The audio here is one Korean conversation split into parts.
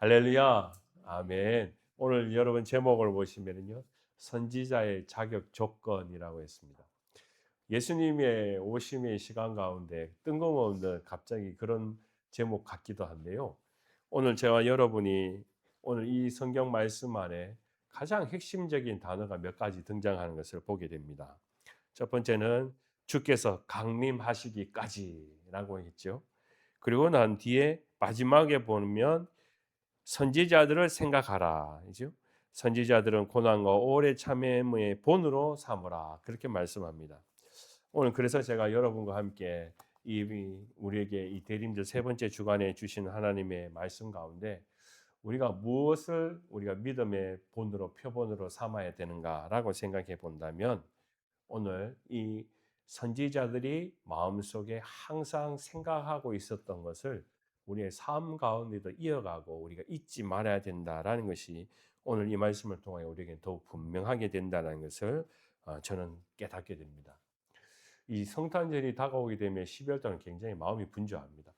할렐루야. 아멘. 오늘 여러분 제목을 보시면요. 선지자의 자격 조건이라고 했습니다. 예수님의 오심의 시간 가운데 뜬금없는 갑자기 그런 제목 같기도 한데요. 오늘 저와 여러분이 오늘 이 성경 말씀 안에 가장 핵심적인 단어가 몇 가지 등장하는 것을 보게 됩니다. 첫 번째는 주께서 강림하시기까지라고 했죠. 그리고 난 뒤에 마지막에 보면 선지자들을 생각하라. 이죠? 선지자들은 고난과 오래 참음의 본으로 삼으라. 그렇게 말씀합니다. 오늘 그래서 제가 여러분과 함께 우리에게 이 대림절 세 번째 주간에 주신 하나님의 말씀 가운데 우리가 무엇을 우리가 믿음의 본으로 표본으로 삼아야 되는가라고 생각해 본다면 오늘 이 선지자들이 마음속에 항상 생각하고 있었던 것을 우리의 삶 가운데도 이어가고 우리가 잊지 말아야 된다라는 것이 오늘 이 말씀을 통하여 우리에게 더욱 분명하게 된다는 것을 저는 깨닫게 됩니다. 이 성탄절이 다가오게 되면 12월 달은 굉장히 마음이 분주합니다.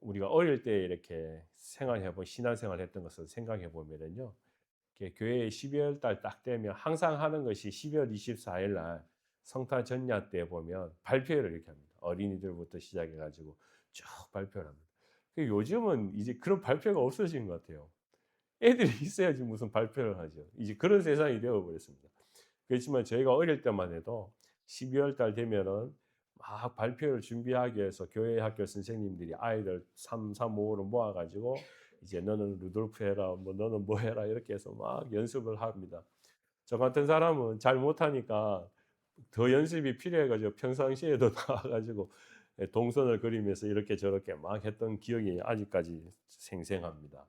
우리가 어릴 때 이렇게 생활해본 신앙생활 했던 것을 생각해 보면은요. 교회에 12월 달 딱 되면 항상 하는 것이 12월 24일 날 성탄 전야 때 보면 발표회를 이렇게 합니다. 어린이들부터 시작해 가지고 쭉 발표를 합니다. 요즘은 이제 그런 발표가 없어진 것 같아요. 애들이 있어야지 무슨 발표를 하죠. 이제 그런 세상이 되어 버렸습니다. 그렇지만 저희가 어릴 때만 해도 12월 달 되면은 막 발표를 준비하기 위해서 교회 학교 선생님들이 아이들 3, 5로 모아 가지고 이제 너는 루돌프 해라, 뭐 너는 뭐 해라 이렇게 해서 막 연습을 합니다. 저 같은 사람은 잘 못하니까 더 연습이 필요해 가지고 평상시에도 나와 가지고 동선을 그리면서 이렇게 저렇게 막 했던 기억이 아직까지 생생합니다.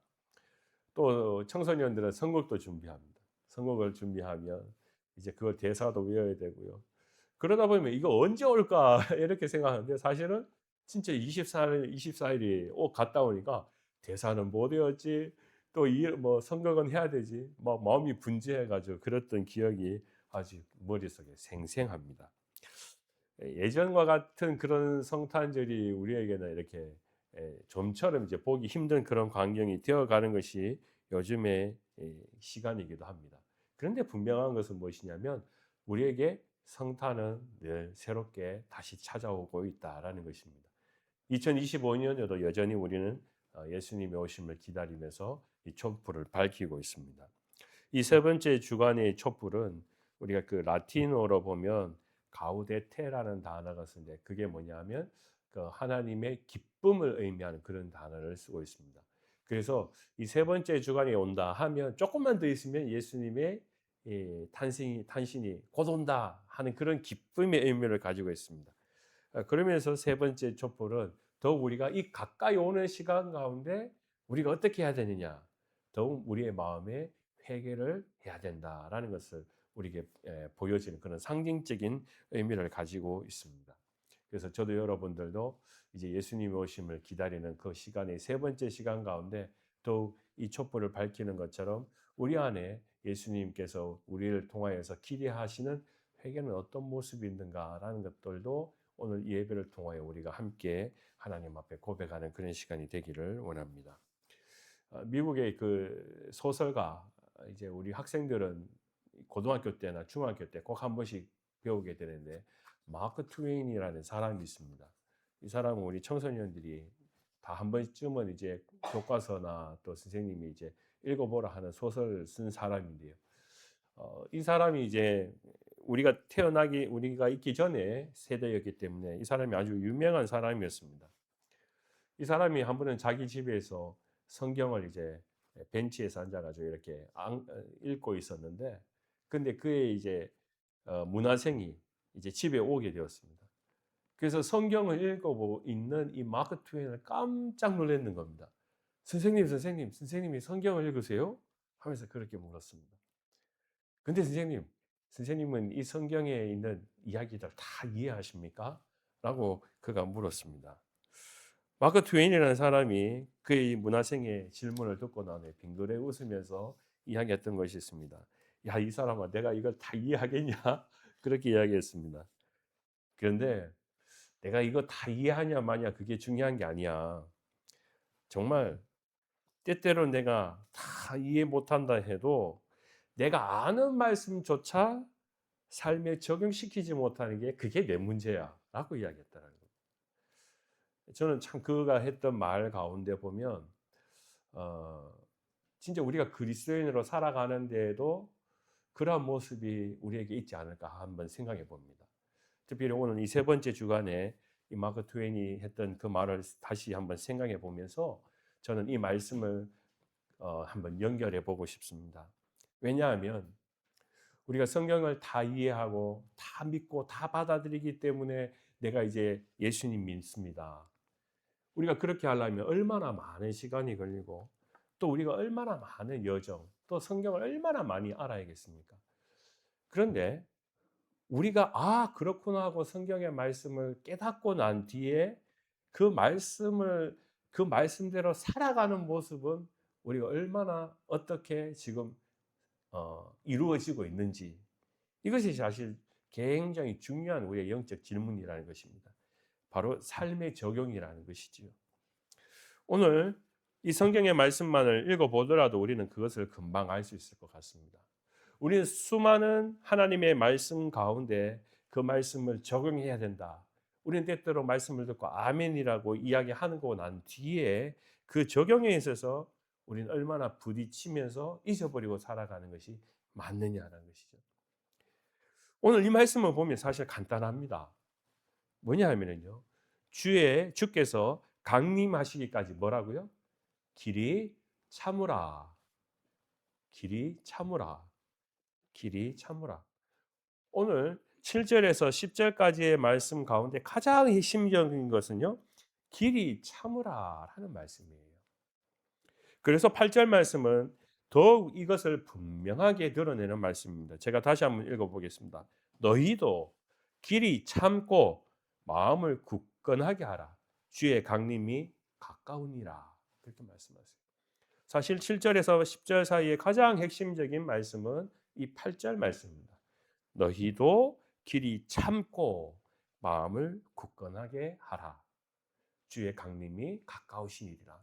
또 청소년들은 선곡도 준비합니다. 선곡을 준비하면 이제 그걸 대사도 외워야 되고요. 그러다 보면 '이거 언제 올까?' 이렇게 생각하는데 사실은 진짜 24일이 갔다 오니까 '대사는 못 외웠지. 또 이 뭐 선곡은 해야 되지.' 막 마음이 분주해 가지고 그랬던 기억이 아직 머릿속에 생생합니다. 예전과 같은 그런 성탄절이 우리에게는 이렇게 좀처럼 이제 보기 힘든 그런 광경이 되어가는 것이 요즘의 시간이기도 합니다. 그런데 분명한 것은 무엇이냐면 우리에게 성탄은 늘 새롭게 다시 찾아오고 있다라는 것입니다. 2025년에도 여전히 우리는 예수님의 오심을 기다리면서 이 촛불을 밝히고 있습니다. 이 세 번째 주간의 촛불은 우리가 그 라틴어로 보면 가우데테라는 단어가 쓰는데 그게 뭐냐면 그 하나님의 기쁨을 의미하는 그런 단어를 쓰고 있습니다. 그래서 이 세 번째 주간이 온다 하면 조금만 더 있으면 예수님의 탄신이 곧 온다 하는 그런 기쁨의 의미를 가지고 있습니다. 그러면서 세 번째 촛불은 더욱 우리가 이 가까이 오는 시간 가운데 우리가 어떻게 해야 되느냐 더욱 우리의 마음에 회개를 해야 된다라는 것을 우리에게 보여지는 그런 상징적인 의미를 가지고 있습니다. 그래서 저도 여러분들도 이제 예수님의 오심을 기다리는 그 시간의 세 번째 시간 가운데 더욱 이 촛불을 밝히는 것처럼 우리 안에 예수님께서 우리를 통하여서 기대하시는 회개는 어떤 모습이 있는가라는 것들도 오늘 이 예배를 통하여 우리가 함께 하나님 앞에 고백하는 그런 시간이 되기를 원합니다. 미국의 그 소설가 이제 우리 학생들은 고등학교 때나 중학교 때 꼭 한 번씩 배우게 되는데 마크 트웨인이라는 사람이 있습니다. 이 사람은 우리 청소년들이 다 한 번쯤은 이제 교과서나 또 선생님이 이제 읽어보라 하는 소설을 쓴 사람인데요. 이 사람이 이제 우리가 있기 전에 세대였기 때문에 이 사람이 아주 유명한 사람이었습니다. 이 사람이 한 번은 자기 집에서 성경을 이제 벤치에서 앉아가지고 이렇게 읽고 있었는데, 근데 그의 이제 문화생이 이제 집에 오게 되었습니다. 그래서 성경을 읽어보고 있는 이 마크 트웨인을 깜짝 놀랐는 겁니다. 선생님이 성경을 읽으세요? 하면서 그렇게 물었습니다. 근데 선생님은 이 성경에 있는 이야기들 다 이해하십니까? 라고 그가 물었습니다. 마크 트웨인이라는 사람이 그의 문화생의 질문을 듣고 난 후에 빙그레 웃으면서 이야기했던 것이 있습니다. 야, 이 사람아, 내가 이걸 다 이해하겠냐? 그렇게 이야기했습니다. 그런데 내가 이거 다 이해하냐 마냐 그게 중요한 게 아니야. 정말 때때로 내가 다 이해 못한다 해도 내가 아는 말씀조차 삶에 적용시키지 못하는 게 그게 내 문제야라고 이야기했더라고요. 저는 참 그가 했던 말 가운데 보면 어 진짜 우리가 그리스도인으로 살아가는 데에도 그러한 모습이 우리에게 있지 않을까 한번 생각해 봅니다. 특별히 오늘 이 세 번째 주간에 이 마크 트웨인이 했던 그 말을 다시 한번 생각해 보면서 저는 이 말씀을 한번 연결해 보고 싶습니다. 왜냐하면 우리가 성경을 다 이해하고 다 믿고 다 받아들이기 때문에 내가 이제 예수님 믿습니다. 우리가 그렇게 하려면 얼마나 많은 시간이 걸리고 또 우리가 얼마나 많은 여정, 또 성경을 얼마나 많이 알아야겠습니까? 그런데 우리가 '아 그렇구나.' 하고 성경의 말씀을 깨닫고 난 뒤에 그 말씀을 그 말씀대로 살아가는 모습은 우리가 얼마나 어떻게 지금 이루어지고 있는지, 이것이 사실 굉장히 중요한 우리의 영적 질문이라는 것입니다. 바로 삶의 적용이라는 것이지요. 오늘 이 성경의 말씀만을 읽어보더라도 우리는 그것을 금방 알 수 있을 것 같습니다. 우리는 수많은 하나님의 말씀 가운데 그 말씀을 적용해야 된다. 우리는 때때로 말씀을 듣고 아멘이라고 이야기하는 거 난 뒤에 그 적용에 있어서 우리는 얼마나 부딪히면서 잊어버리고 살아가는 것이 맞느냐라는 것이죠. 오늘 이 말씀을 보면 사실 간단합니다. 뭐냐 하면요. 주께서 강림하시기까지 뭐라고요? 길이 참으라. 길이 참으라. 길이 참으라. 오늘 7절에서 10절까지의 말씀 가운데 가장 핵심적인 것은요. 길이 참으라 하는 말씀이에요. 그래서 8절 말씀은 더욱 이것을 분명하게 드러내는 말씀입니다. 제가 다시 한번 읽어보겠습니다. 너희도 길이 참고 마음을 굳건하게 하라. 주의 강림이 가까우니라. 그렇게 말씀하세요. 사실 7절에서 10절 사이에 가장 핵심적인 말씀은 이 8절 말씀입니다. 너희도 길이 참고 마음을 굳건하게 하라. 주의 강림이 가까우시니라.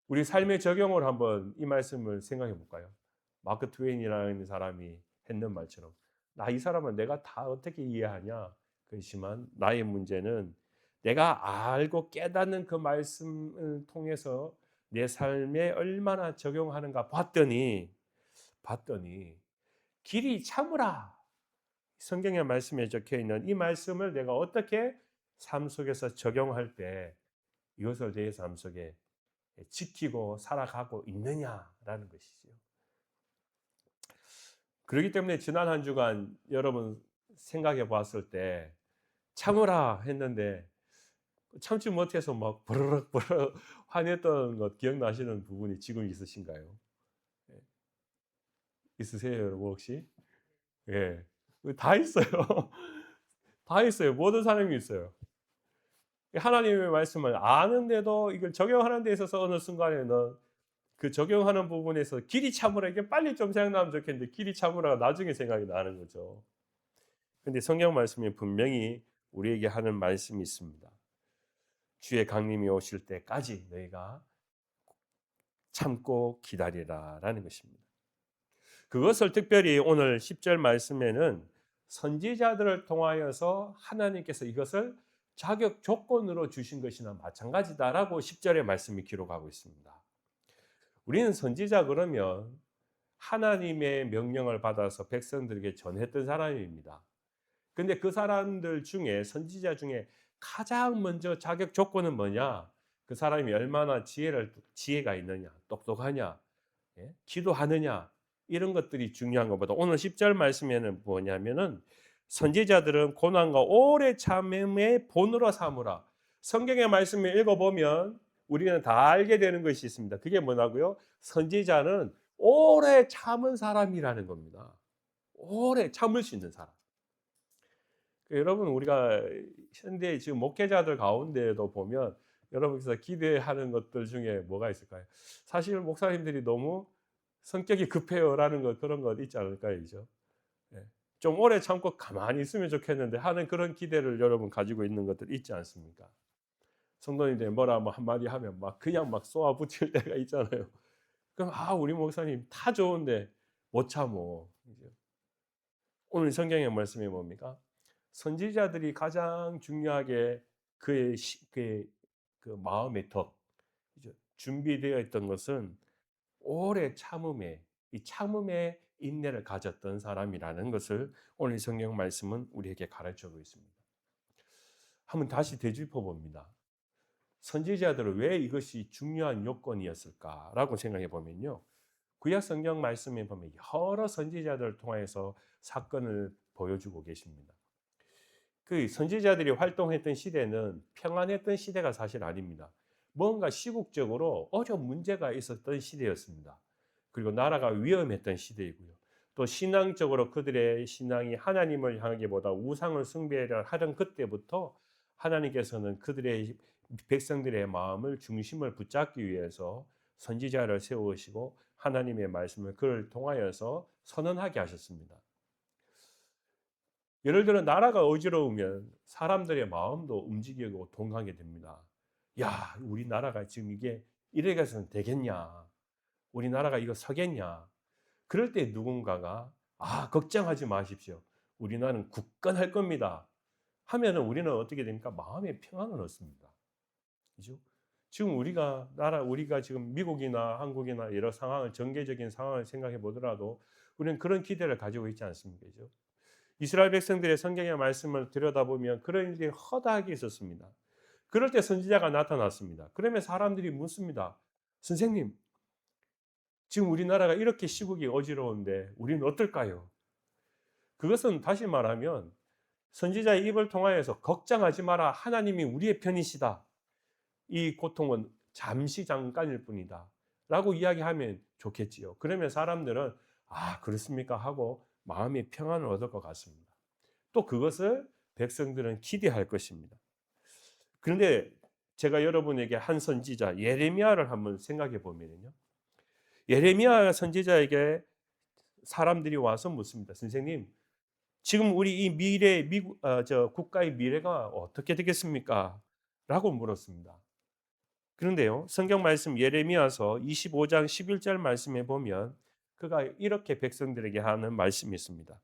우리 삶의 적용을 한번 이 말씀을 생각해 볼까요? 마크 트웨인이라는 사람이 했는 말처럼 나 이 사람은 내가 다 어떻게 이해하냐? 그렇지만 나의 문제는 내가 알고 깨닫는 그 말씀을 통해서 내 삶에 얼마나 적용하는가 봤더니 길이 참으라. 성경의 말씀에 적혀 있는 이 말씀을 내가 어떻게 삶 속에서 적용할 때 이것을 내 삶 속에 지키고 살아가고 있느냐라는 것이지요. 그렇기 때문에 지난 한 주간 여러분 생각해 봤을 때 참으라 했는데 참지 못해서 막 버럭 화냈던 것 기억나시는 부분이 지금 있으신가요? 예. 있으세요, 여러분 혹시? 예. 다 있어요. 다 있어요. 모든 사람이 있어요. 하나님의 말씀을 아는데도 이걸 적용하는 데 있어서 어느 순간에는 그 적용하는 부분에서 길이 참으라 이게 빨리 좀 생각나면 좋겠는데 길이 참으라가 나중에 생각이 나는 거죠. 근데 성경 말씀이 분명히 우리에게 하는 말씀이 있습니다. 주의 강림이 오실 때까지 너희가 참고 기다리라라는 것입니다. 그것을 특별히 오늘 10절 말씀에는 선지자들을 통하여서 하나님께서 이것을 자격 조건으로 주신 것이나 마찬가지다라고 10절의 말씀이 기록하고 있습니다. 우리는 선지자 그러면 하나님의 명령을 받아서 백성들에게 전했던 사람입니다. 근데 그 사람들 중에 선지자 중에 가장 먼저 자격 조건은 뭐냐? 그 사람이 얼마나 지혜가 있느냐, 똑똑하냐, 예? 기도하느냐 이런 것들이 중요한 것보다 오늘 10절 말씀에는 뭐냐면은 선지자들은 고난과 오래 참음의 본으로 삼으라. 성경의 말씀을 읽어보면 우리는 다 알게 되는 것이 있습니다. 그게 뭐냐고요? 선지자는 오래 참은 사람이라는 겁니다. 오래 참을 수 있는 사람. 여러분 우리가 현대 지금 목회자들 가운데에도 보면 여러분께서 기대하는 것들 중에 뭐가 있을까요? 사실 목사님들이 너무 성격이 급해요라는 것 그런 것 있지 않을까요, 그죠? 예. 좀 오래 참고 가만히 있으면 좋겠는데 하는 그런 기대를 여러분 가지고 있는 것들 있지 않습니까? 성도님들 뭐라 뭐 한마디 하면 막 그냥 막 쏘아붙일 때가 있잖아요. 그럼 우리 목사님 다 좋은데 못 참어. 이제 오늘 성경의 말씀이 뭡니까? 선지자들이 가장 중요하게 그 마음의 덕, 그죠? 준비되어 있던 것은 오래 참음에 이 참음의 인내를 가졌던 사람이라는 것을 오늘 성경 말씀은 우리에게 가르쳐주고 있습니다. 한번 다시 되짚어 봅니다. 선지자들은 왜 이것이 중요한 요건이었을까라고 생각해 보면요. 구약 성경 말씀에 보면 여러 선지자들을 통해서 사건을 보여주고 계십니다. 그 선지자들이 활동했던 시대는 평안했던 시대가 사실 아닙니다. 뭔가 시국적으로 어려운 문제가 있었던 시대였습니다. 그리고 나라가 위험했던 시대이고요. 또 신앙적으로 그들의 신앙이 하나님을 향하기보다 우상을 숭배를 하던 그때부터 하나님께서는 그들의 백성들의 마음을 중심을 붙잡기 위해서 선지자를 세우시고 하나님의 말씀을 그를 통하여서 선언하게 하셨습니다. 예를 들어 나라가 어지러우면 사람들의 마음도 움직이고 동하게 됩니다. 야, 우리나라가 지금 이게 이래 서는 되겠냐? 우리나라가 이거 서겠냐? 그럴 때 누군가가 걱정하지 마십시오. 우리나라는 굳건할 겁니다. 하면은 우리는 어떻게 됩니까? 마음의 평안을 얻습니다. 그죠? 지금 우리가 지금 미국이나 한국이나 여러 상황을 정계적인 상황을 생각해 보더라도 우리는 그런 기대를 가지고 있지 않습니까? 그죠? 이스라엘 백성들의 성경의 말씀을 들여다보면 그런 일이 허다하게 있었습니다. 그럴 때 선지자가 나타났습니다. 그러면 사람들이 묻습니다. 선생님, 지금 우리나라가 이렇게 시국이 어지러운데 우리는 어떨까요? 그것은 다시 말하면 선지자의 입을 통하여서 걱정하지 마라. 하나님이 우리의 편이시다. 이 고통은 잠시 잠깐일 뿐이다. 라고 이야기하면 좋겠지요. 그러면 사람들은 그렇습니까? 하고 마음의 평안을 얻을 것 같습니다. 또 그것을 백성들은 기대할 것입니다. 그런데 제가 여러분에게 한 선지자 예레미야를 한번 생각해 보면요. 예레미야 선지자에게 사람들이 와서 묻습니다. 선생님, 지금 우리 이 국가의 미래가 어떻게 되겠습니까? 라고 물었습니다. 그런데요, 성경 말씀 예레미야서 25장 11절 말씀에 보면 그가 이렇게 백성들에게 하는 말씀이 있습니다.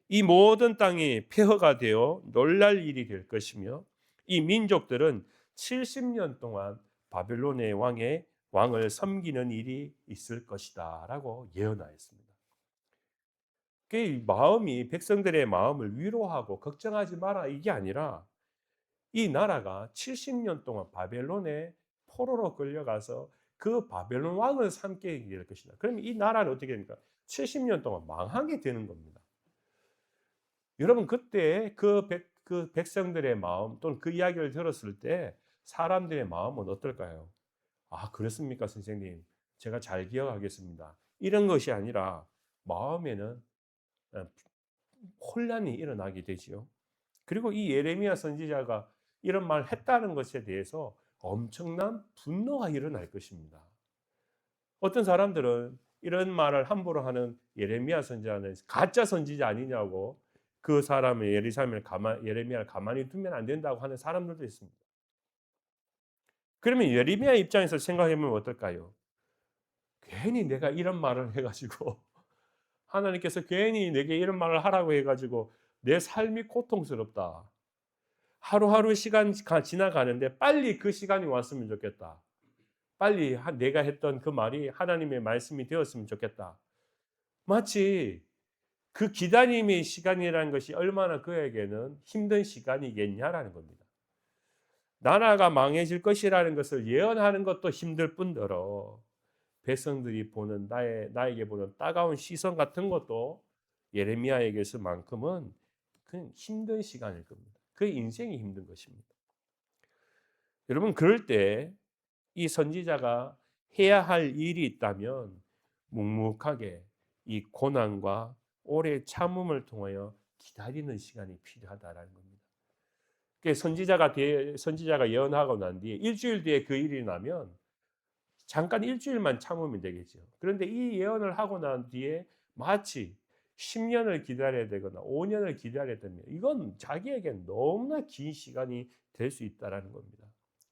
이 모든 땅이 폐허가 되어 놀랄 일이 될 것이며 이 민족들은 70년 동안 바벨론의 왕을 섬기는 일이 있을 것이다라고 예언하였습니다. 그 마음이 백성들의 마음을 위로하고 걱정하지 마라 이게 아니라 이 나라가 70년 동안 바벨론의 포로로 끌려가서 그 바벨론 왕을 삼게 될 것이다. 그러면 이 나라는 어떻게 됩니까? 70년 동안 망하게 되는 겁니다. 여러분 그때 그 백성들의 마음 또는 그 이야기를 들었을 때 사람들의 마음은 어떨까요? 그렇습니까, 선생님? 제가 잘 기억하겠습니다. 이런 것이 아니라 마음에는 어, 혼란이 일어나게 되지요. 그리고 이 예레미야 선지자가 이런 말을 했다는 것에 대해서 엄청난 분노가 일어날 것입니다. 어떤 사람들은 이런 말을 함부로 하는 예레미야 선지자는 가짜 선지자 아니냐고 그 사람의 예레미야를 가만히 두면 안 된다고 하는 사람들도 있습니다. 그러면 예레미야 입장에서 생각해 보면 어떨까요? 괜히 내가 이런 말을 해가지고 하나님께서 괜히 내게 이런 말을 하라고 해가지고 내 삶이 고통스럽다. 하루하루 지나가는데 빨리 그 시간이 왔으면 좋겠다. 빨리 내가 했던 그 말이 하나님의 말씀이 되었으면 좋겠다. 마치 그 기다림의 시간이라는 것이 얼마나 그에게는 힘든 시간이겠냐라는 겁니다. 나라가 망해질 것이라는 것을 예언하는 것도 힘들 뿐더러 백성들이 보는 나에게 보는 따가운 시선 같은 것도 예레미야에게서만큼은 그 힘든 시간일 겁니다. 그 인생이 힘든 것입니다. 여러분 그럴 때 이 선지자가 해야 할 일이 있다면 묵묵하게 이 고난과 오래 참음을 통하여 기다리는 시간이 필요하다라는 겁니다. 선지자가 예언하고 난 뒤에 일주일 뒤에 그 일이 나면 잠깐 일주일만 참으면 되겠죠. 그런데 이 예언을 하고 난 뒤에 마치 10년을 기다려야 되거나 5년을 기다려야 되면 이건 자기에게 너무나 긴 시간이 될 수 있다라는 겁니다.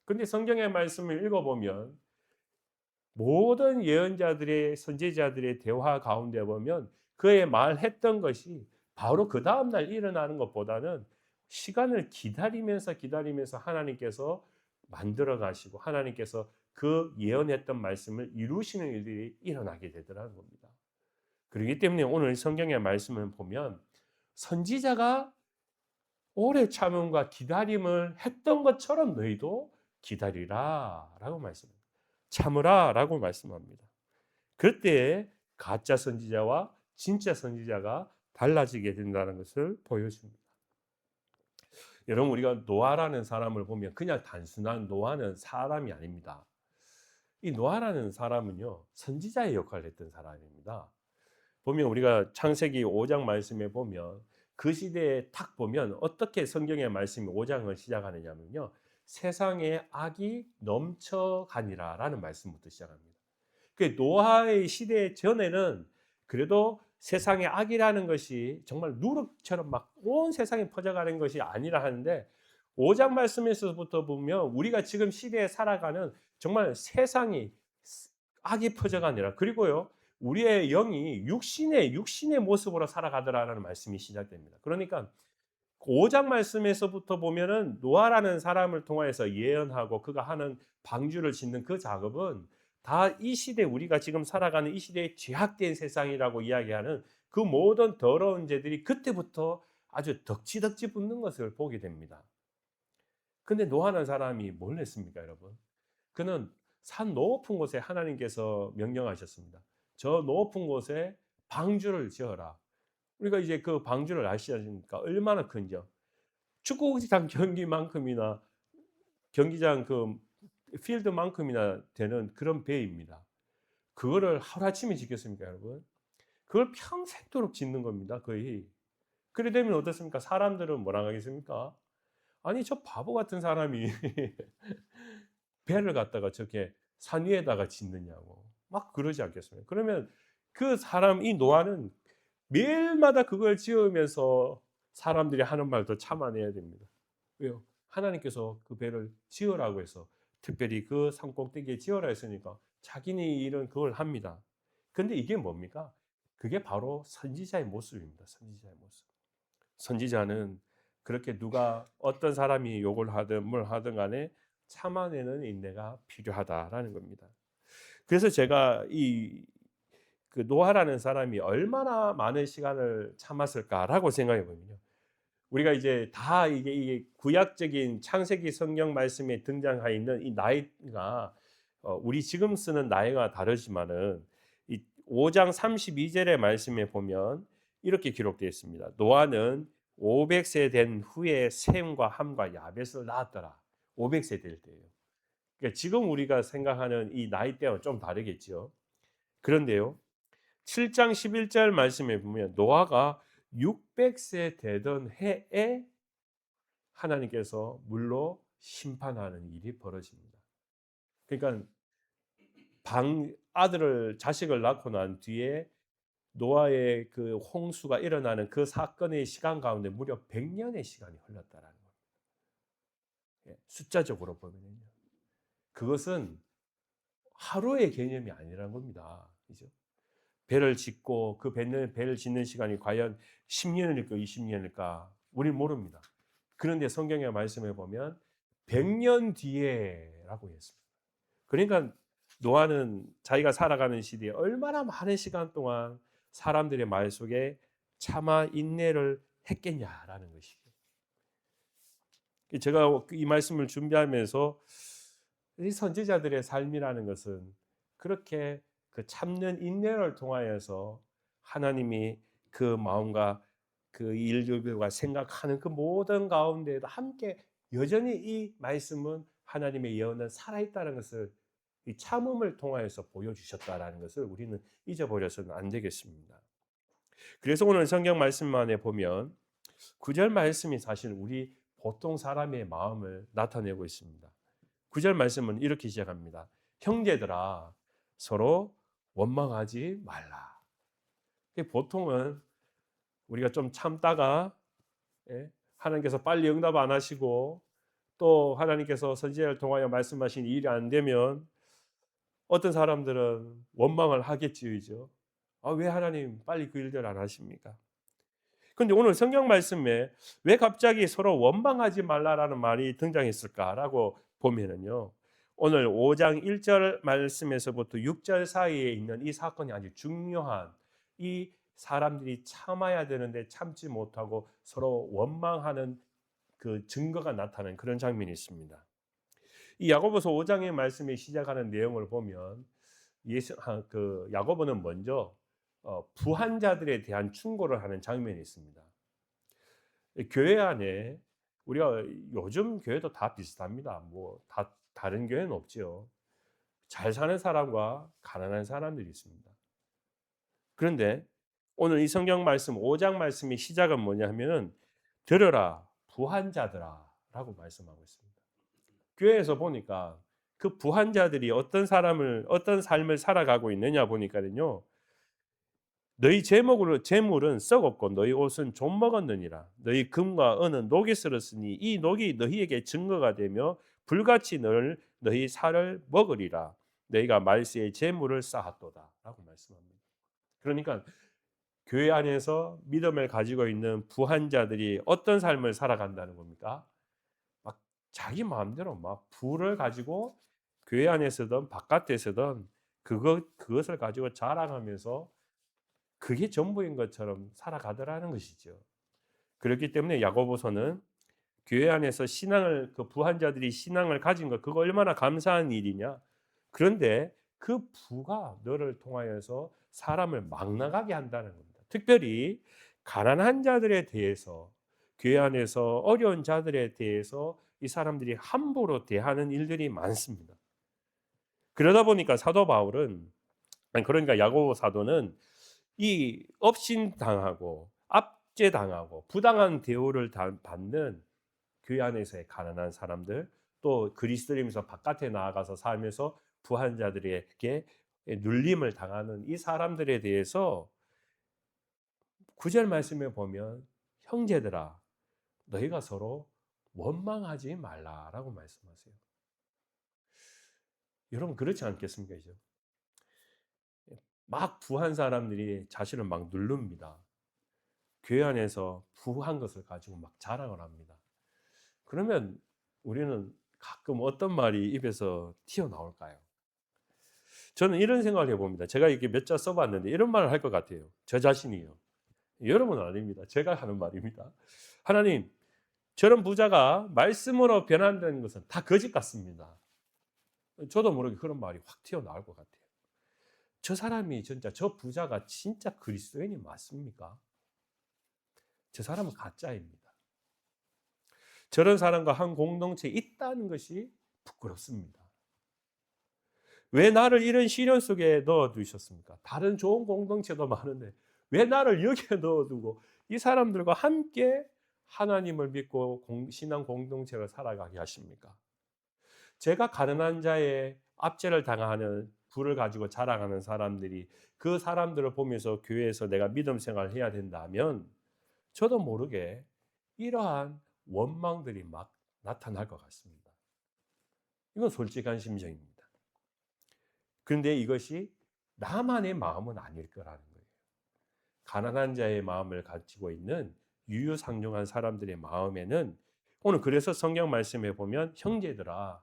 근데 성경의 말씀을 읽어보면 모든 예언자들의 선지자들의 대화 가운데 보면 그의 말했던 것이 바로 그 다음 날 일어나는 것보다는 시간을 기다리면서 하나님께서 만들어 가시고 하나님께서 그 예언했던 말씀을 이루시는 일들이 일어나게 되더라는 겁니다. 그렇기 때문에 오늘 성경의 말씀을 보면 선지자가 오래 참음과 기다림을 했던 것처럼 너희도 기다리라라고 말씀합니다. 참으라라고 말씀합니다. 그때 가짜 선지자와 진짜 선지자가 달라지게 된다는 것을 보여줍니다. 여러분, 우리가 노아라는 사람을 보면 그냥 단순한 노아는 사람이 아닙니다. 이 노아라는 사람은요, 선지자의 역할을 했던 사람입니다. 보면 우리가 창세기 5장 말씀에 보면 그 시대에 탁 보면 어떻게 성경의 말씀이 5장을 시작하느냐면요, 세상에 악이 넘쳐가니라라는 말씀부터 시작합니다. 그 노아의 시대 전에는 그래도 세상에 악이라는 것이 정말 누룩처럼 막 온 세상에 퍼져가는 것이 아니라 하는데 5장 말씀에서부터 보면 우리가 지금 시대에 살아가는 정말 세상이 악이 퍼져가니라. 그리고요, 우리의 영이 육신의 모습으로 살아가더라라는 말씀이 시작됩니다. 그러니까 5장 말씀에서부터 보면은 노아라는 사람을 통하여서 예언하고 그가 하는 방주를 짓는 그 작업은 다 이 시대, 우리가 지금 살아가는 이 시대의 죄악된 세상이라고 이야기하는 그 모든 더러운 죄들이 그때부터 아주 덕지덕지 붙는 것을 보게 됩니다. 근데 노아라는 사람이 뭘 했습니까, 여러분? 그는 산 높은 곳에 하나님께서 명령하셨습니다. 저 높은 곳에 방주를 지어라. 우리가 이제 그 방주를 아시니까 얼마나 큰지요. 축구장 경기만큼이나 경기장 그 필드만큼이나 되는 그런 배입니다. 그거를 하루아침에 짓겠습니까, 여러분? 그걸 평생도록 짓는 겁니다, 거의. 그래 되면 어떻습니까? 사람들은 뭐라 하겠습니까? 아니, 저 바보 같은 사람이 배를 갖다가 저렇게 산 위에다가 짓느냐고 막 그러지 않겠습니까? 그러면 그 사람, 이 노아는 매일마다 그걸 지으면서 사람들이 하는 말도 참아내야 됩니다. 왜요? 하나님께서 그 배를 지으라고 해서 특별히 그 산 꼭대기에 지어라 했으니까 자기네 일은 그걸 합니다. 근데 이게 뭡니까? 그게 바로 선지자의 모습입니다. 선지자의 모습. 선지자는 그렇게 누가 어떤 사람이 욕을 하든 뭘 하든 간에 참아내는 인내가 필요하다라는 겁니다. 그래서 제가 이 그 노아라는 사람이 얼마나 많은 시간을 참았을까라고 생각해 보면요. 우리가 이제 다 이게 구약적인 창세기 성경 말씀에 등장하 있는 이 나이가 우리 지금 쓰는 나이가 다르지만은 이 5장 32절의 말씀에 보면 이렇게 기록되어 있습니다. 노아는 500세 된 후에 셈과 함과 야벳을 낳았더라. 500세 될 때예요. 그러니까 지금 우리가 생각하는 이 나이대와 좀 다르겠죠. 그런데요. 7장 11절 말씀에 보면 노아가 600세 되던 해에 하나님께서 물로 심판하는 일이 벌어집니다. 그러니까 자식을 낳고 난 뒤에 노아의 그 홍수가 일어나는 그 사건의 시간 가운데 무려 100년의 시간이 흘렀다라는 겁니다. 숫자적으로 보면요. 그것은 하루의 개념이 아니라는 겁니다. 그죠? 배를 짓고 그 배를 짓는 시간이 과연 10년일까 20년일까 우리는 모릅니다. 그런데 성경의 말씀에 보면 100년 뒤에라고 했습니다. 그러니까 노아는 자기가 살아가는 시대에 얼마나 많은 시간 동안 사람들의 말 속에 참아 인내를 했겠냐라는 것이죠. 제가 이 말씀을 준비하면서 이 선지자들의 삶이라는 것은 그렇게 그 참는 인내를 통하여서 하나님이 그 마음과 그 일들과 생각하는 그 모든 가운데에도 함께 여전히 이 말씀은 하나님의 예언은 살아있다는 것을 이 참음을 통하여서 보여주셨다라는 것을 우리는 잊어버려서는 안 되겠습니다. 그래서 오늘 성경 말씀만에 보면 9절 말씀이 사실 우리 보통 사람의 마음을 나타내고 있습니다. 9절 말씀은 이렇게 시작합니다. 형제들아 서로 원망하지 말라. 보통은 우리가 좀 참다가 하나님께서 빨리 응답 안 하시고 또 하나님께서 선지자를 통하여 말씀하신 일이 안 되면 어떤 사람들은 원망을 하겠지요. 아, 왜 하나님 빨리 그 일들 안 하십니까? 근데 오늘 성경 말씀에 왜 갑자기 서로 원망하지 말라라는 말이 등장했을까라고 보면은요. 오늘 5장 1절 말씀에서부터 6절 사이에 있는 이 사건이 아주 중요한, 이 사람들이 참아야 되는데 참지 못하고 서로 원망하는 그 증거가 나타나는 그런 장면이 있습니다. 이 야고보서 5장의 말씀이 시작하는 내용을 보면 그 야고보는 먼저 부한 자들에 대한 충고를 하는 장면이 있습니다. 교회 안에 우리가 요즘 교회도 다 비슷합니다. 뭐 다 다른 교회는 없지요. 잘 사는 사람과 가난한 사람들이 있습니다. 그런데 오늘 이 성경 말씀 5장 말씀의 시작은 뭐냐 하면은 들으라 부한 자들아라고 말씀하고 있습니다. 교회에서 보니까 그 부한 자들이 어떤 삶을 살아가고 있느냐 보니까는요. 너희 재물은 썩었고 너희 옷은 좀 먹었느니라. 너희 금과 은은 녹이 슬었으니 이 녹이 너희에게 증거가 되며 불같이 너희 살을 먹으리라. 너희가 말세에 재물을 쌓았도다라고 말씀합니다. 그러니까 교회 안에서 믿음을 가지고 있는 부한 자들이 어떤 삶을 살아간다는 겁니까? 막 자기 마음대로 막 부를 가지고 교회 안에서든 바깥에서든 그것을 가지고 자랑하면서 그게 전부인 것처럼 살아가더라는 것이죠. 그렇기 때문에 야고보서는 교회 안에서 그 부한 자들이 신앙을 가진 것, 그거 얼마나 감사한 일이냐. 그런데 그 부가 너를 통하여서 사람을 막 나가게 한다는 겁니다. 특별히 가난한 자들에 대해서, 교회 안에서 어려운 자들에 대해서 이 사람들이 함부로 대하는 일들이 많습니다. 그러다 보니까 사도 바울은, 그러니까 야고보 사도는 이 업신당하고 압제당하고 부당한 대우를 받는 교회 안에서의 가난한 사람들, 또 그리스도인에서 바깥에 나아가서 살면서 부한 자들에게 눌림을 당하는 이 사람들에 대해서 9절 말씀에 보면 형제들아 너희가 서로 원망하지 말라라고 말씀하세요. 여러분 그렇지 않겠습니까? 이제 막 부한 사람들이 자신을 막 누릅니다. 교회 안에서 부한 것을 가지고 막 자랑을 합니다. 그러면 우리는 가끔 어떤 말이 입에서 튀어나올까요? 저는 이런 생각을 해봅니다. 제가 이렇게 몇 자 써봤는데 이런 말을 할 것 같아요. 저 자신이요. 여러분은 아닙니다. 제가 하는 말입니다. 하나님, 저런 부자가 말씀으로 변한다는 것은 다 거짓 같습니다. 저도 모르게 그런 말이 확 튀어나올 것 같아요. 저 사람이 진짜 저 부자가 진짜 그리스도인이 맞습니까? 저 사람은 가짜입니다. 저런 사람과 한 공동체에 있다는 것이 부끄럽습니다. 왜 나를 이런 시련 속에 넣어 두셨습니까? 다른 좋은 공동체도 많은데 왜 나를 여기에 넣어 두고 이 사람들과 함께 하나님을 믿고 신앙 공동체를 살아가게 하십니까? 제가 가난한 자의 압제를 당하는 부를 가지고 자랑하는 사람들이 그 사람들을 보면서 교회에서 내가 믿음 생활을 해야 된다면 저도 모르게 이러한 원망들이 막 나타날 것 같습니다. 이건 솔직한 심정입니다. 그런데 이것이 나만의 마음은 아닐 거라는 거예요. 가난한 자의 마음을 가지고 있는 유유상종한 사람들의 마음에는 오늘 그래서 성경 말씀에 보면 형제들아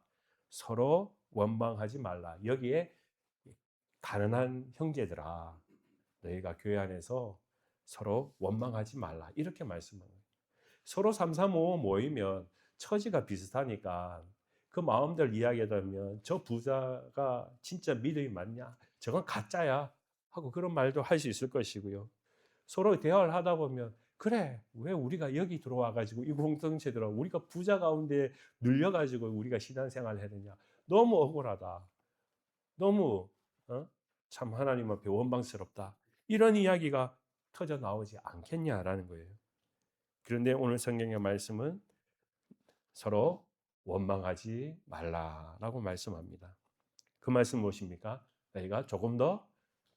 서로 원망하지 말라. 여기에 가난한 형제들아 너희가 교회 안에서 서로 원망하지 말라. 이렇게 말씀합니다. 서로 삼삼오오 모이면 처지가 비슷하니까 그 마음들 이야기하면 저 부자가 진짜 믿음이 맞냐? 저건 가짜야. 하고 그런 말도 할 수 있을 것이고요. 서로 대화를 하다 보면 그래 왜 우리가 여기 들어와 가지고 이 공동체 들어 우리가 부자 가운데 눌려 가지고 우리가 신앙생활을 해야 되냐? 너무 억울하다. 너무 참 하나님 앞에 원망스럽다. 이런 이야기가 터져 나오지 않겠냐라는 거예요. 그런데 오늘 성경의 말씀은 서로 원망하지 말라라고 말씀합니다. 그 말씀 무엇입니까? 너희가 조금 더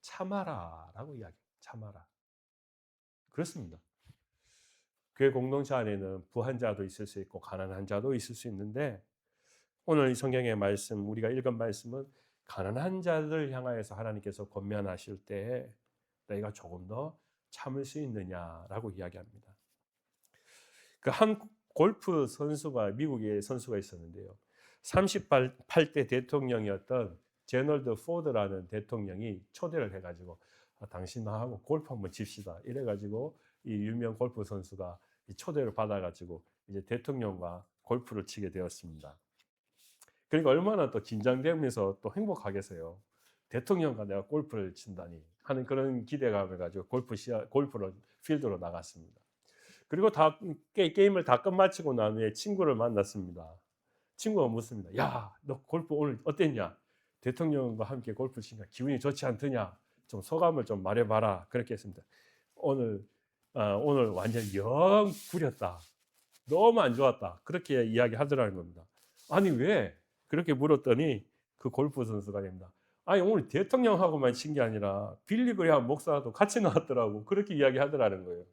참아라라고 이야기합니다. 참아라. 그렇습니다. 교회 공동체 안에는 부한 자도 있을 수 있고 가난한 자도 있을 수 있는데 오늘 이 성경의 말씀 우리가 읽은 말씀은 가난한 자들 향하여서 하나님께서 권면하실 때 너희가 조금 더 참을 수 있느냐라고 이야기합니다. 그 한 골프 선수가 미국의 선수가 있었는데요. 38대 대통령이었던 제널드 포드라는 대통령이 초대를 해가지고 당신 나하고 골프 한번 칩시다. 이래가지고 이 유명 골프 선수가 이 초대를 받아가지고 이제 대통령과 골프를 치게 되었습니다. 그러니까 얼마나 또 긴장되면서 또 행복하겠어요. 대통령과 내가 골프를 친다니 하는 그런 기대감을 가지고 골프로 필드로 나갔습니다. 그리고 게임을 다 끝마치고 난 후에 친구를 만났습니다. 친구가 묻습니다. 야, 너 골프 오늘 어땠냐? 대통령과 함께 골프 치니까 기분이 좋지 않더냐? 좀 소감을 좀 말해봐라. 그렇게 했습니다. 오늘 완전 영 구렸다. 너무 안 좋았다. 그렇게 이야기하더라는 겁니다. 아니 왜? 그렇게 물었더니 그 골프 선수가 됩니다. 아니 오늘 대통령하고만 친 게 아니라 빌리 그레이엄 목사도 같이 나왔더라고. 그렇게 이야기하더라는 거예요.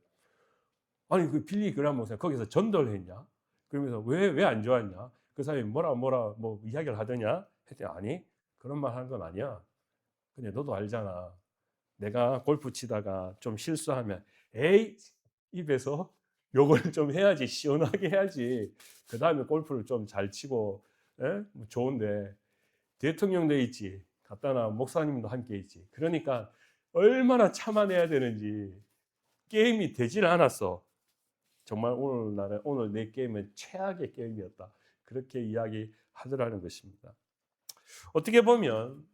아니 그 빌리 그레이엄 목사 거기서 전도를 했냐? 그러면서 왜 안 좋았냐? 그 사람이 뭐라 뭐 이야기를 하더냐? 했더니 아니 그런 말 하는 건 아니야. 근데 너도 알잖아. 내가 골프 치다가 좀 실수하면 에이 입에서 욕을 좀 해야지 시원하게 해야지. 그 다음에 골프를 좀 잘 치고 뭐 좋은데 대통령도 있지. 갖다 놔 목사님도 함께 있지. 그러니까 얼마나 참아내야 되는지 게임이 되질 않았어. 정말 오늘 내 게임은 최악의 게임이었다. 그렇게 이야기하더라는 것입니다. 어떻게 보면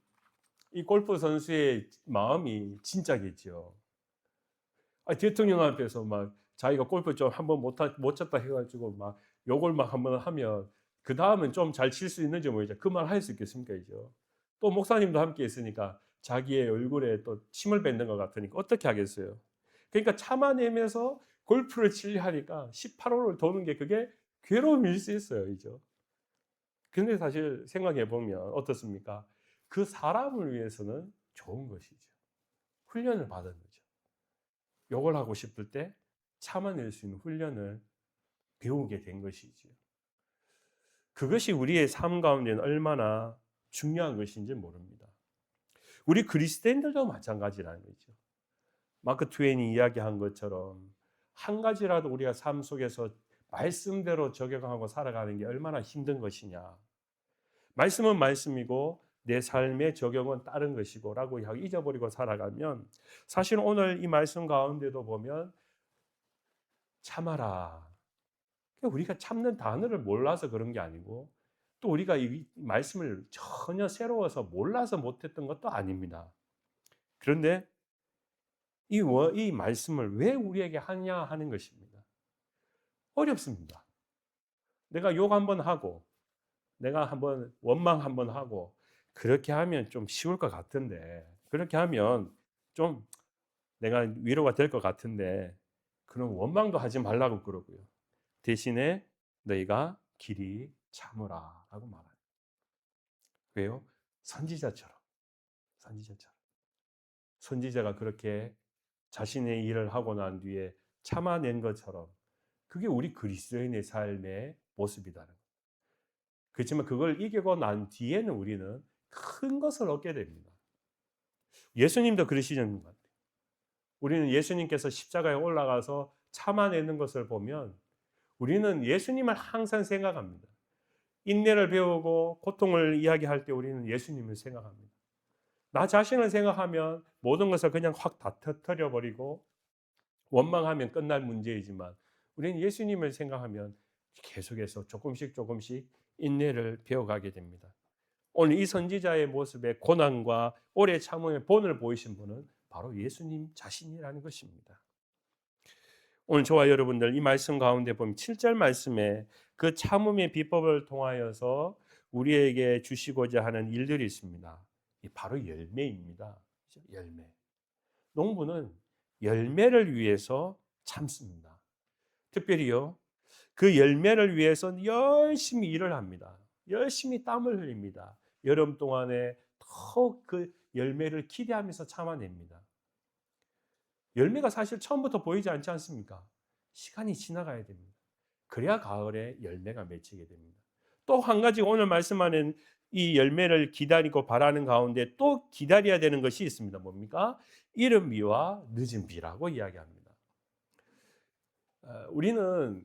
이 골프 선수의 마음이 진짜겠죠. 대통령 앞에서 막 자기가 골프 좀 한번 못 쳤다 해가지고 막 욕을 막 한번 하면 그 다음은 좀 잘 칠 수 있는지 모르죠. 그 말 할 수 있겠습니까, 이죠. 또 목사님도 함께 있으니까 자기의 얼굴에 또 침을 뱉는 것 같으니까 어떻게 하겠어요. 그러니까 참아내면서 골프를 치려 하니까 18홀을 도는 게 그게 괴로움일 수 있어요, 이죠. 근데 사실 생각해 보면 어떻습니까? 그 사람을 위해서는 좋은 것이죠. 훈련을 받은 거죠. 욕을 하고 싶을 때 참아낼 수 있는 훈련을 배우게 된 것이지요. 그것이 우리의 삶 가운데는 얼마나 중요한 것인지 모릅니다. 우리 그리스도인들도 마찬가지라는 거죠. 마크 트웨인이 이야기한 것처럼 한 가지라도 우리가 삶 속에서 말씀대로 적용하고 살아가는 게 얼마나 힘든 것이냐. 말씀은 말씀이고 내 삶의 적용은 다른 것이고 라고 잊어버리고 살아가면 사실 오늘 이 말씀 가운데도 보면 참아라. 우리가 참는 단어를 몰라서 그런 게 아니고 또 우리가 이 말씀을 전혀 새로워서 몰라서 못했던 것도 아닙니다. 그런데 이 말씀을 왜 우리에게 하냐 하는 것입니다. 어렵습니다. 내가 욕 한번 하고 내가 한번 원망 한번 하고 그렇게 하면 좀 쉬울 것 같은데 그렇게 하면 좀 내가 위로가 될 것 같은데 그런 원망도 하지 말라고 그러고요. 대신에 너희가 길이 참으라 라고 말합니다. 왜요? 선지자처럼. 선지자가 그렇게 자신의 일을 하고 난 뒤에 참아낸 것처럼 그게 우리 그리스도인의 삶의 모습이다는 거예요. 그렇지만 그걸 이기고 난 뒤에는 우리는 큰 것을 얻게 됩니다. 예수님도 그러시는 것 같아요. 우리는 예수님께서 십자가에 올라가서 참아내는 것을 보면 우리는 예수님을 항상 생각합니다. 인내를 배우고 고통을 이야기할 때 우리는 예수님을 생각합니다. 나 자신을 생각하면 모든 것을 그냥 확 다 터뜨려버리고 원망하면 끝날 문제이지만 우리는 예수님을 생각하면 계속해서 조금씩 인내를 배워가게 됩니다. 오늘 이 선지자의 모습에 고난과 오래 참음의 본을 보이신 분은 바로 예수님 자신이라는 것입니다. 오늘 저와 여러분들 이 말씀 가운데 보면 7절 말씀에 그 참음의 비법을 통하여서 우리에게 주시고자 하는 일들이 있습니다. 바로 열매입니다. 열매. 농부는 열매를 위해서 참습니다. 특별히요. 그 열매를 위해서 열심히 일을 합니다. 열심히 땀을 흘립니다. 여름 동안에 더욱 그 열매를 기대하면서 참아냅니다. 열매가 사실 처음부터 보이지 않지 않습니까? 시간이 지나가야 됩니다. 그래야 가을에 열매가 맺히게 됩니다. 또 한 가지 오늘 말씀하는 이 열매를 기다리고 바라는 가운데 또 기다려야 되는 것이 있습니다. 뭡니까? 이른 비와 늦은 비라고 이야기합니다. 우리는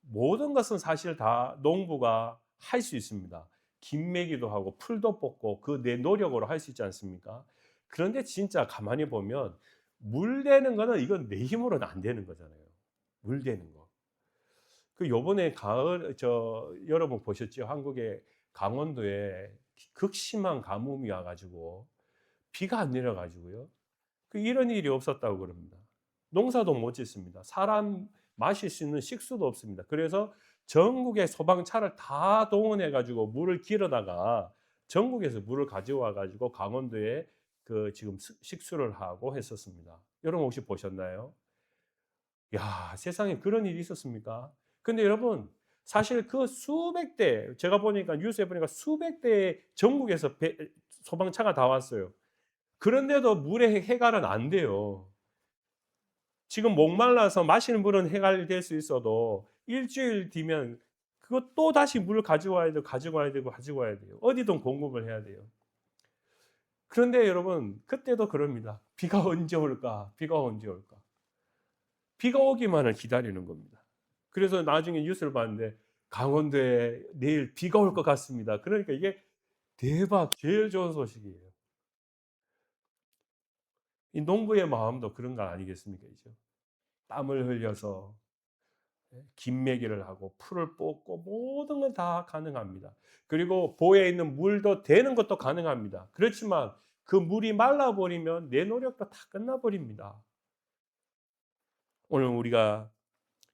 모든 것은 사실 다 농부가 할 수 있습니다. 김매기도 하고 풀도 뽑고 그 내 노력으로 할 수 있지 않습니까? 그런데 진짜 가만히 보면 물 되는 거는 이건 내 힘으로는 안 되는 거잖아요. 물 되는 거. 그 요번에 가을 여러분 보셨죠? 한국의 강원도에 극심한 가뭄이 와 가지고 비가 안 내려 가지고요. 이런 일이 없었다고 그럽니다. 농사도 못 짓습니다. 사람 마실 수 있는 식수도 없습니다. 그래서 전국의 소방차를 다 동원해 가지고 물을 길어다가 전국에서 물을 가져와 가지고 강원도에 지금 식수를 하고 했었습니다. 여러분 혹시 보셨나요? 야, 세상에 그런 일이 있었습니까? 근데 여러분 사실 그 수백 대 제가 보니까 뉴스에 보니까 수백 대의 전국에서 소방차가 다 왔어요. 그런데도 물의 해갈은 안 돼요. 지금 목말라서 마시는 물은 해갈될 수 있어도 일주일 뒤면 그거 또다시 물을 가져와야 되고 가지고 와야 되고 가지고 와야 돼요. 어디든 공급을 해야 돼요. 그런데 여러분 그때도 그럽니다. 비가 언제 올까? 비가 언제 올까? 비가 오기만을 기다리는 겁니다. 그래서 나중에 뉴스를 봤는데 강원도에 내일 비가 올 것 같습니다. 그러니까 이게 대박 제일 좋은 소식이에요. 이 농부의 마음도 그런 거 아니겠습니까? 이죠? 땀을 흘려서 김매기를 하고 풀을 뽑고 모든 건 다 가능합니다. 그리고 보에 있는 물도 되는 것도 가능합니다. 그렇지만 그 물이 말라버리면 내 노력도 다 끝나버립니다. 오늘 우리가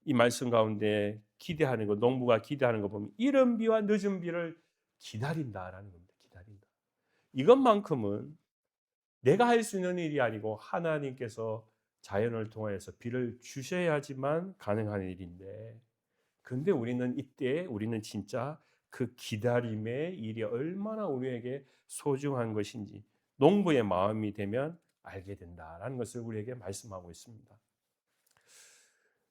이 말씀 가운데 기대하는 거, 농부가 기대하는 거 보면 이른 비와 늦은 비를 기다린다라는 겁니다. 기다린다. 이것만큼은 내가 할 수 있는 일이 아니고 하나님께서 자연을 통해서 비를 주셔야지만 가능한 일인데 근데 우리는 진짜 그 기다림의 일이 얼마나 우리에게 소중한 것인지 농부의 마음이 되면 알게 된다라는 것을 우리에게 말씀하고 있습니다.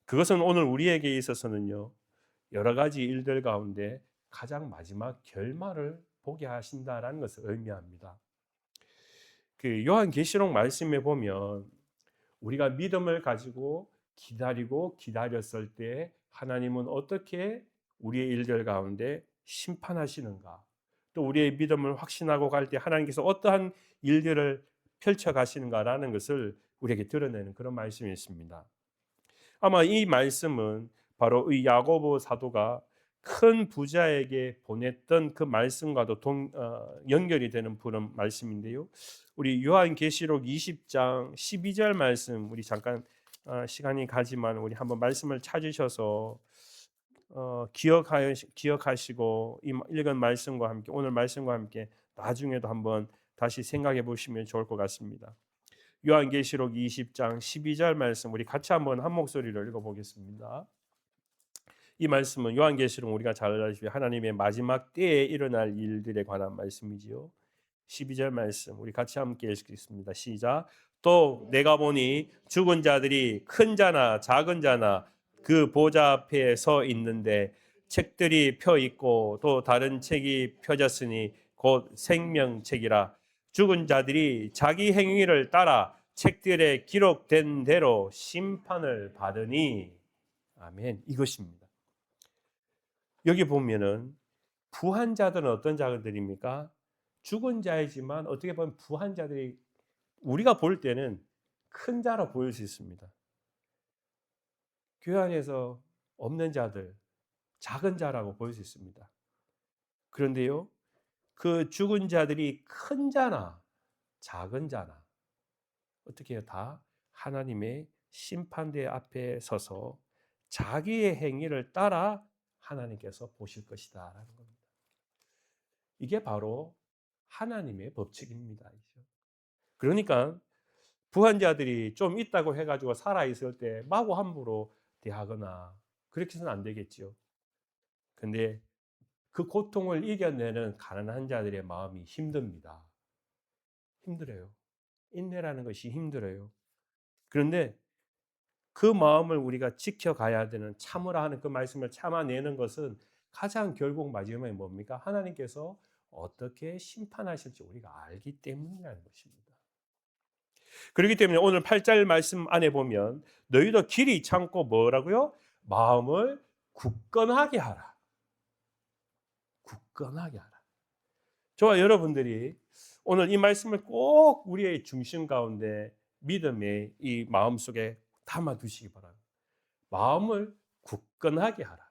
그것은 오늘 우리에게 있어서는요. 여러 가지 일들 가운데 가장 마지막 결말을 보게 하신다라는 것을 의미합니다. 요한계시록 말씀에 보면 우리가 믿음을 가지고 기다리고 기다렸을 때 하나님은 어떻게 우리의 일들 가운데 심판하시는가? 또 우리의 믿음을 확신하고 갈 때 하나님께서 어떠한 일들을 펼쳐 가시는가라는 것을 우리에게 드러내는 그런 말씀이 있습니다. 아마 이 말씀은 바로 이 야고보 사도가 큰 부자에게 보냈던 그 말씀과도 연결이 되는 그런 말씀인데요. 우리 요한계시록 20장 12절 말씀 우리 잠깐 시간이 가지만 우리 한번 말씀을 찾으셔서 기억하시고 이 읽은 말씀과 함께 오늘 말씀과 함께 나중에도 한번 다시 생각해 보시면 좋을 것 같습니다. 요한계시록 20장 12절 말씀 우리 같이 한번 한 목소리로 읽어보겠습니다. 이 말씀은 요한계시록 우리가 잘 알다시피 하나님의 마지막 때에 일어날 일들에 관한 말씀이지요. 12절 말씀 우리 같이 함께 읽겠습니다. 시작. 또 내가 보니 죽은 자들이 큰 자나 작은 자나 그 보좌 앞에 서 있는데 책들이 펴 있고 또 다른 책이 펴졌으니 곧 생명책이라. 죽은 자들이 자기 행위를 따라 책들에 기록된 대로 심판을 받으니. 아멘. 이것입니다. 여기 보면은 부한 자들은 어떤 자들입니까? 죽은 자이지만 어떻게 보면 부한 자들이 우리가 볼 때는 큰 자로 보일 수 있습니다. 교회 안에서 없는 자들, 작은 자라고 보일 수 있습니다. 그런데요, 그 죽은 자들이 큰 자나 작은 자나 어떻게 해요? 다 하나님의 심판대 앞에 서서 자기의 행위를 따라 하나님께서 보실 것이다라는 겁니다. 이게 바로 하나님의 법칙입니다. 그러니까 부한 자들이 좀 있다고 해가지고 살아 있을 때 마구 함부로 대하거나 그렇게 해서는 안 되겠지요. 근데 그 고통을 이겨내는 가난한 자들의 마음이 힘듭니다. 힘들어요. 인내라는 것이 힘들어요. 그런데 그 마음을 우리가 지켜가야 되는, 참으라 하는 그 말씀을 참아내는 것은 가장 결국 마지막에 뭡니까? 하나님께서 어떻게 심판하실지 우리가 알기 때문이라는 것입니다. 그렇기 때문에 오늘 8절 말씀 안에 보면 너희도 길이 참고 뭐라고요? 마음을 굳건하게 하라. 굳건하게 하라. 저와 여러분들이 오늘 이 말씀을 꼭 우리의 중심 가운데 믿음의 이 마음속에 담아 두시기 바랍니다. 마음을 굳건하게 하라.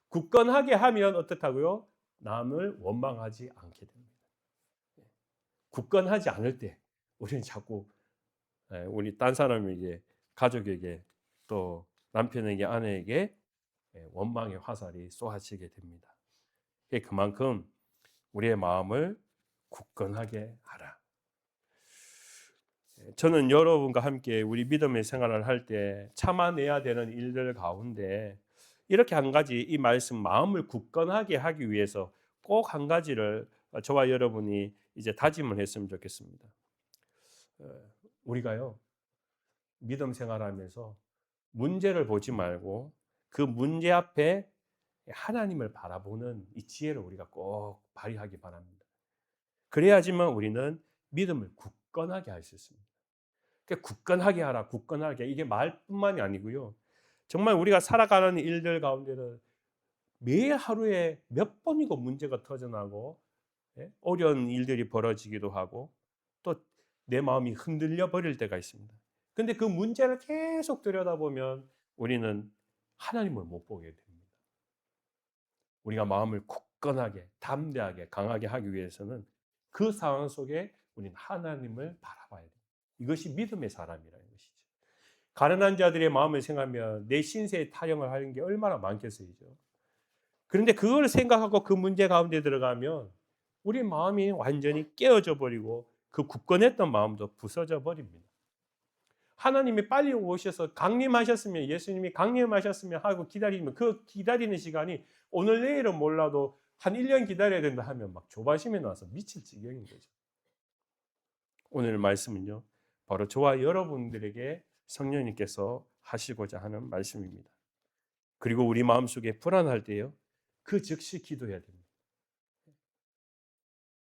굳건하게 하면 어떻다고요? 남을 원망하지 않게 됩니다. 굳건하지 않을 때 우리는 자꾸 우리 딴 사람에게, 가족에게, 또 남편에게, 아내에게 원망의 화살이 쏘아지게 됩니다. 그만큼 우리의 마음을 굳건하게 하라. 저는 여러분과 함께 우리 믿음의 생활을 할 때 참아내야 되는 일들 가운데 이렇게 한 가지, 이 말씀 마음을 굳건하게 하기 위해서 꼭 한 가지를 저와 여러분이 이제 다짐을 했으면 좋겠습니다. 우리가요, 믿음 생활하면서 문제를 보지 말고 그 문제 앞에 하나님을 바라보는 이 지혜를 우리가 꼭 발휘하기 바랍니다. 그래야지만 우리는 믿음을 굳건하게 할 수 있습니다. 굳건하게 하라, 굳건하게, 이게 말뿐만이 아니고요. 정말 우리가 살아가는 일들 가운데는 매 하루에 몇 번이고 문제가 터져나고 어려운 일들이 벌어지기도 하고 또 내 마음이 흔들려 버릴 때가 있습니다. 근데 그 문제를 계속 들여다보면 우리는 하나님을 못 보게 됩니다. 우리가 마음을 굳건하게, 담대하게, 강하게 하기 위해서는 그 상황 속에 우리는 하나님을 바라봐야 됩니다. 이것이 믿음의 사람이라는 것이죠. 가난한 자들의 마음을 생각하면 내 신세에 타령을 하는 게 얼마나 많겠어요죠. 그런데 그걸 생각하고 그 문제 가운데 들어가면 우리 마음이 완전히 깨어져 버리고 그 굳건했던 마음도 부서져 버립니다. 하나님이 빨리 오셔서 강림하셨으면, 예수님이 강림하셨으면 하고 기다리면 그 기다리는 시간이 오늘 내일은 몰라도 한 1년 기다려야 된다 하면 막 조바심에 나서 미칠 지경인 거죠. 오늘 말씀은요, 바로 저와 여러분들에게 성령님께서 하시고자 하는 말씀입니다. 그리고 우리 마음속에 불안할 때요, 그 즉시 기도해야 됩니다.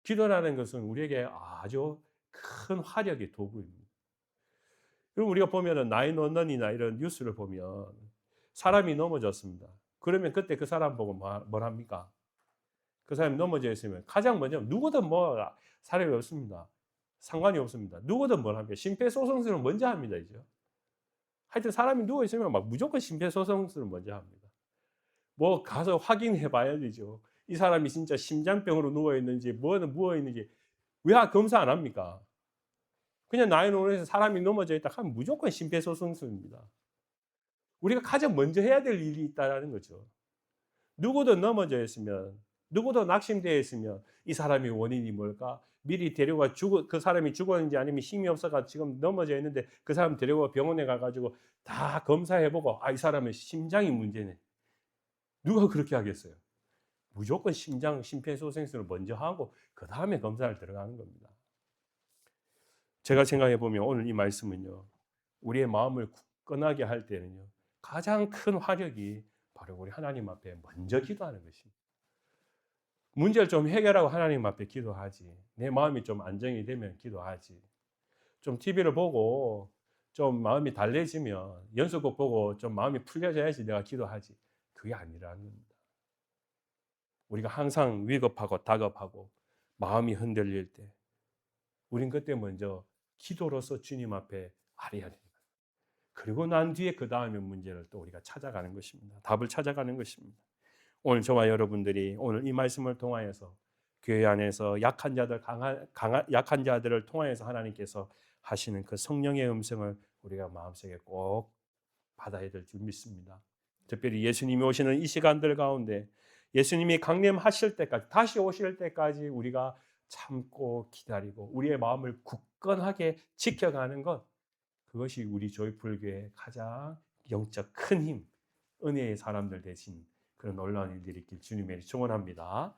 기도라는 것은 우리에게 아주 큰 화력의 도구입니다. 그리고 우리가 보면은 나인원런이나 이런 뉴스를 보면 사람이 넘어졌습니다. 그러면 그때 그 사람 보고 뭘 합니까? 그 사람이 넘어져 있으면 가장 먼저 누구든 뭐 사람이 없습니다. 상관이 없습니다. 누구든 뭘 합니까? 심폐소생술을 먼저 합니다. 이죠. 하여튼 사람이 누워 있으면 막 무조건 심폐소생술을 먼저 합니다. 뭐 가서 확인해 봐야 되죠. 이 사람이 진짜 심장병으로 누워 있는지 뭐는 누워 있는지 왜 검사 안 합니까? 그냥 나인원에서 사람이 넘어져 있다 하면 무조건 심폐소생술입니다. 우리가 가장 먼저 해야 될 일이 있다라는 거죠. 누구든 넘어져 있으면, 누구도 낙심되어 있으면 이 사람의 원인이 뭘까? 미리 데려가 그 사람이 죽었는지 아니면 힘이 없어가 지금 넘어져 있는데 그 사람 데려가 병원에 가가지고 다 검사해보고 이 사람은 심장이 문제네. 누가 그렇게 하겠어요? 무조건 심폐소생술을 먼저 하고 그 다음에 검사를 들어가는 겁니다. 제가 생각해 보면 오늘 이 말씀은요, 우리의 마음을 굳건하게 할 때는요, 가장 큰 화력이 바로 우리 하나님 앞에 먼저 기도하는 것입니다. 문제를 좀 해결하고 하나님 앞에 기도하지. 내 마음이 좀 안정이 되면 기도하지. 좀 TV를 보고 좀 마음이 달래지면, 연속곡 보고 좀 마음이 풀려져야지 내가 기도하지. 그게 아니라는 겁니다. 우리가 항상 위급하고 다급하고 마음이 흔들릴 때 우린 그때 먼저 기도로서 주님 앞에 아뢰야 됩니다. 그리고 난 뒤에 그 다음에 문제를 또 우리가 찾아가는 것입니다. 답을 찾아가는 것입니다. 오늘 저와 여러분들이 오늘 이 말씀을 통하여서 교회 안에서 약한 자들, 약한 자들을 통하여서 하나님께서 하시는 그 성령의 음성을 우리가 마음속에 꼭 받아야 될 줄 믿습니다. 특별히 예수님이 오시는 이 시간들 가운데 예수님이 강림하실 때까지, 다시 오실 때까지 우리가 참고 기다리고 우리의 마음을 굳건하게 지켜가는 것, 그것이 우리 조이풀교의 가장 영적 큰 힘, 은혜의 사람들 되신 그런 놀라운 일들이 있길 주님의 축원합니다.